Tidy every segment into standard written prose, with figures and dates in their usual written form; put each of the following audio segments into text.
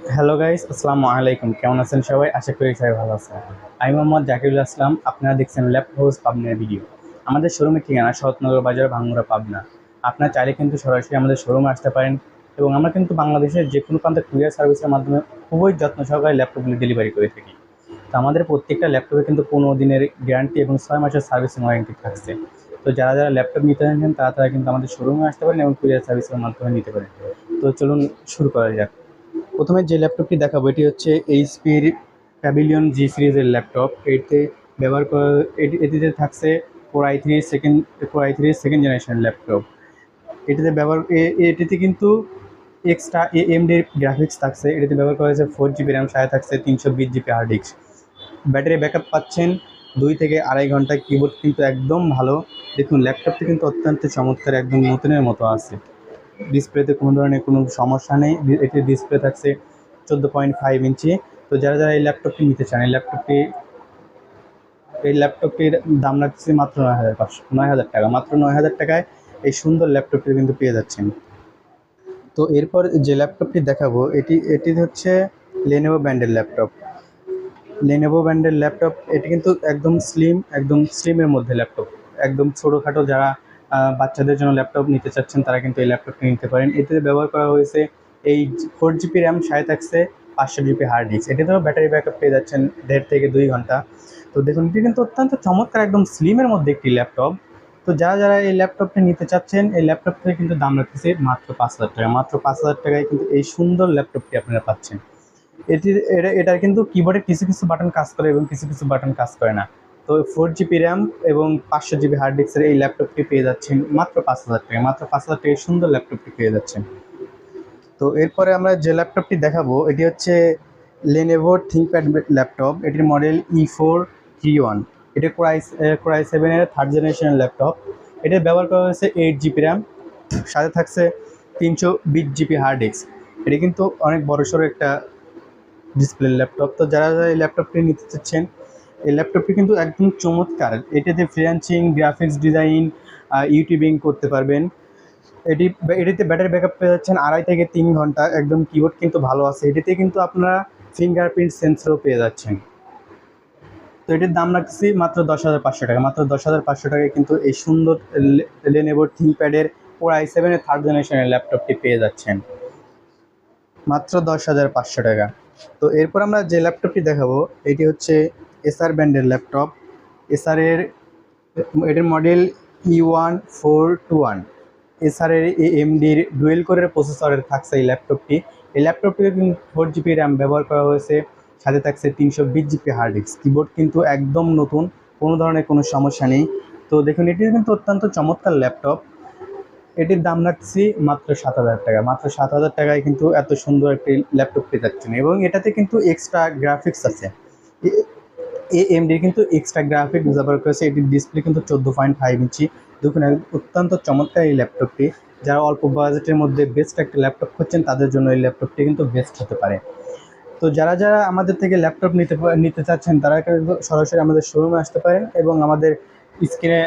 Hello guys, আসসালামু আলাইকুম। কেমন আছেন সবাই? আশা করি সবাই ভালো আছেন। আমি মোহাম্মদ জাকিরুল আসলাম। আপনারা দেখছেন ল্যাপটপ হাউস পাবনার ভিডিও। আমাদের শোরুমের ঠিকানা সৎনগর বাজার, ভাঙ্গুড়া, পাবনা। আপনারা চাইলে কিন্তু সরাসরি আমাদের শোরুমে আসতে পারেন এবং আমরা কিন্তু বাংলাদেশের যে কোনো প্রান্তে কুরিয়ার সার্ভিসের মাধ্যমে খুবই যত্ন সহকারে ল্যাপটপগুলি ডেলিভারি করে থাকি। তো আমাদের প্রত্যেকটা ল্যাপটপে কিন্তু 15 দিনের গ্যারান্টি এবং 6 মাসের সার্ভিসিং ওয়ারেন্টি থাকছে। তো যারা যারা ল্যাপটপ নিতে চান তারা কিন্তু আমাদের শোরুমে আসতে পারেন এবং কুরিয়ার সার্ভিসের মাধ্যমে নিতে পারেন। তো চলুন শুরু করা যাক। প্রথমে যে ল্যাপটপটি দেখাবো এটি হচ্ছে এইচপির প্যাভিলিয়ন জি সিরিজের ল্যাপটপ। এটিতে ব্যবহার করা এটিতে থাকছে কোর i3 জেনারেশন ল্যাপটপ। এটিতে ব্যবহার এটিতে কিন্তু এক্সট্রা এএমডির গ্রাফিক্স থাকছে। এটিতে ব্যবহার করা হয়েছে 4 জিবি র্যাম, সাথে থাকছে 320 GB hard disk. Battery backup পাচ্ছেন 2 থেকে 2.5 ঘন্টা। কিবোর্ড কিন্তু একদম ভালো। দেখুন ল্যাপটপটি কিন্তু অত্যন্ত চমৎকার, একদম নতুনের মতো আছে। ডিসপ্লেতে কোনো ধরনের কোনো সমস্যা নেই। এটির ডিসপ্লে থাকছে 14.5 ইঞ্চি। তো যারা যারা এই ল্যাপটপটি নিতে চান, এই ল্যাপটপটির দাম রাখছে মাত্র 9,500 টাকা। মাত্র 9,000 টাকায় এই সুন্দর ল্যাপটপটি কিন্তু পেয়ে যাচ্ছেন। তো এরপর যে ল্যাপটপটি দেখাবো এটি হচ্ছে লেনোভো ব্র্যান্ডের ল্যাপটপ। এটি কিন্তু একদম স্লিমের মধ্যে ল্যাপটপ। একদম ছোটোখাটো যারা বাচ্চাদের জন্য ল্যাপটপ নিতে চাচ্ছেন তারা কিন্তু এই ল্যাপটপটি নিতে পারেন। এতে ব্যবহার করা হয়েছে এই 4 জিবি র্যাম, সাথে থাকছে 500 জিবি হার্ড ডিস্ক। এটিতেও ব্যাটারি ব্যাকআপ পেয়ে যাচ্ছেন 1.5 থেকে 2 ঘন্টা। তো দেখুন এটি কিন্তু অত্যন্ত চমৎকার, একদম স্লিমের মধ্যে একটি ল্যাপটপ। তো যারা যারা এই ল্যাপটপটি নিতে চাচ্ছেন, এই ল্যাপটপটি কিন্তু দাম রাখতেছে মাত্র 5,000 টাকা। মাত্র 5,000 টাকায় কিন্তু এই সুন্দর ল্যাপটপটি আপনারা পাচ্ছেন। এটার কিন্তু কিবোর্ডে কিছু কিছু বাটন কাজ করে এবং কিছু কিছু বাটন কাজ করে না। তো 4 জিবি র্যাম এবং 500 জিবি হার্ড ডিস্কের এই ল্যাপটপটি পেয়ে যাচ্ছেন মাত্র 5,000 টাকায়। মাত্র 5,000 টাকায় সুন্দর ল্যাপটপটি পেয়ে যাচ্ছেন। তো এরপরে আমরা যে ল্যাপটপটি দেখাবো এটি হচ্ছে লেনোভো থিংকপ্যাড ল্যাপটপ। এটির মডেল E431। এটি কোর i7-এর 3rd জেনারেশনের ল্যাপটপ। এটি ব্যবহার করা হয়েছে 8 জিবি র্যাম, সাথে থাকছে 320 জিবি হার্ড ডিস্ক। এটি কিন্তু অনেক বড়সড় একটা ডিসপ্লে ল্যাপটপ। তো যারা যারা এই ল্যাপটপটি নিতে চাচ্ছেন, এই ল্যাপটপটি কিন্তু একদম চমৎকার। এটাতে ফ্রিল্যান্সিং, গ্রাফিক্স ডিজাইন, ইউটিউবিং করতে পারবেন। এটিতে ব্যাটারি ব্যাকআপ পেয়ে যাচ্ছেন 2.5 থেকে 3 ঘন্টা। একদম কিবোর্ড কিন্তু ভালো আছে। এটিতে কিন্তু আপনারা ফিঙ্গারপ্রিন্ট সেন্সরও পেয়ে যাচ্ছেন। তো এটির দাম রাখছি মাত্র 10,500 টাকা। মাত্র 10,500 টাকায় কিন্তু এই সুন্দর লেনোভো থিংকপ্যাডের কোর i7-এর 3rd জেনারেশনের ল্যাপটপটি পেয়ে যাচ্ছেন মাত্র 10,500 টাকা। তো এরপর আমরা যে ল্যাপটপটি দেখাবো এটি হচ্ছে এসার ব্র্যান্ডের ল্যাপটপ। এটির মডেল E1421। এসারের এএমডির ডুয়েল কোরের প্রসেসরের থাকছে এই ল্যাপটপটি। এই ল্যাপটপটিতে কিন্তু 4 জিবি র্যাম ব্যবহার করা হয়েছে, সাথে থাকছে 320 জিবি হার্ড ডিস্ক। কিবোর্ড কিন্তু একদম নতুন, কোনো ধরনের কোনো সমস্যা নেই। তো দেখুন এটি কিন্তু অত্যন্ত চমৎকার ল্যাপটপ। এটির দাম রাখছি মাত্র 7,000 টাকা। মাত্র 7,000 টাকায় কিন্তু এত সুন্দর একটি ল্যাপটপ পেয়ে যাচ্ছেন এবং এটাতে কিন্তু এক্সট্রা গ্রাফিক্স আছে। এএমডির কিন্তু এক্সট্রা গ্রাফিক্স ব্যবহার করেছে। এটির ডিসপ্লে কিন্তু 14.5 ইঞ্চি। দেখুন অত্যন্ত চমৎকার এই ল্যাপটপটি। যারা অল্প বাজেটের মধ্যে বেস্ট একটা ল্যাপটপ খুঁজছেন তাদের জন্য এই ল্যাপটপটি কিন্তু বেস্ট হতে পারে। তো যারা যারা আমাদের থেকে ল্যাপটপ নিতে চাচ্ছেন তারা কিন্তু সরাসরি আমাদের শোরুমে আসতে পারেন এবং আমাদের স্ক্রিনে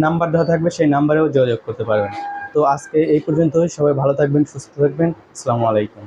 নাম্বার দেওয়া থাকবে, সেই নাম্বারেও যোগাযোগ করতে পারবেন। তো আজকে এই পর্যন্তই। সবাই ভালো থাকবেন, সুস্থ থাকবেন। আসসালামু আলাইকুম।